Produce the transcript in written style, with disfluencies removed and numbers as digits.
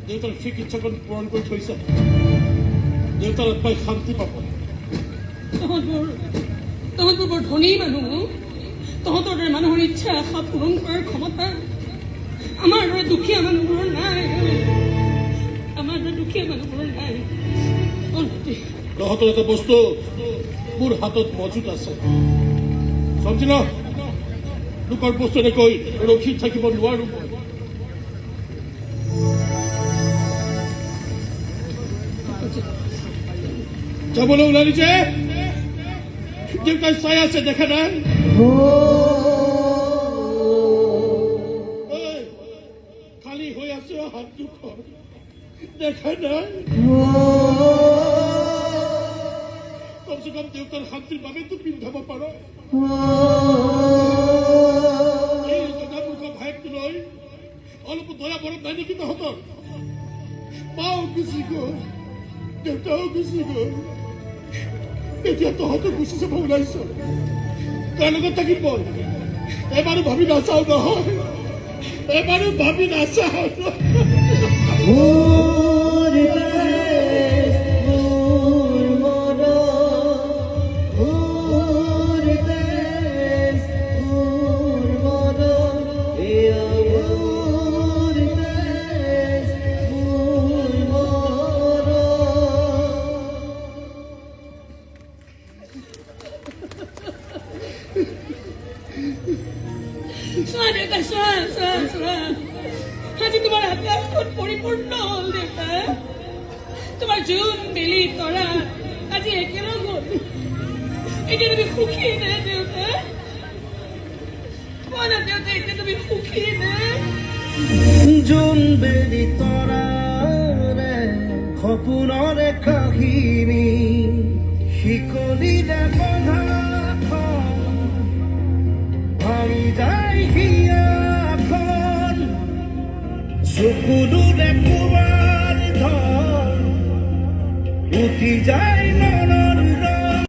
দেউতাৰ শেষ ইচ্ছাকণ পূৰণ কৰি থৈছে দেউতাৰ আত্মাই শান্তি পাব তহঁতবোৰ বৰ ধনী মানুহ তহঁতৰ দৰে মানুহৰ ইচ্ছা আশা পূৰণ কৰাৰ ক্ষমতা আমাৰ দৰে দুখীয়া মানুহবোৰৰ নাই তহঁতৰ এটা বস্তু মোৰ হাতত মজুত আছে সমজি ন লোকৰ বস্তু এনেকৈ ৰখি থাকিব নোৱাৰো যাবলৈ ওলালি যে দেউতাই চাই আছে দেখা নাই খালি হৈ আছে হাত দুখন দেখা নাই কমচে কম দেউতাৰ শান্তিৰ বাবেতো পিন্ধাব পাৰ এই জনামূৰ্খ ভাইকটো লৈ অলপ দয়া মৰম নাই নেকি তহঁতৰ মাও গুচি গ'ল দেউতাও গুচি গ'ল এতিয়া তহঁতো গুচি যাব ওলাইছ কাৰ লগত থাকিব এবাৰো ভাবি নাচাও নহয় এবাৰো ভাবি নাচাও আজি তোমাৰ আকাশখন পৰিপূৰ্ণ হ'ল দেউতা তোমাৰ জোন বেলি তৰা আজি একেলগ হ'ল এতিয়া তুমি সুখী নে দেউতা কোৱা না দেউতা এতিয়া তুমি সুখী নে জোন বেলি তৰাৰে সপোনৰে কাহিনী শিকলিৰে বন্ধা ভাঙি যায় হিয়াখন চকুদুৰে কোবাৰ ধৰ উঠি যায়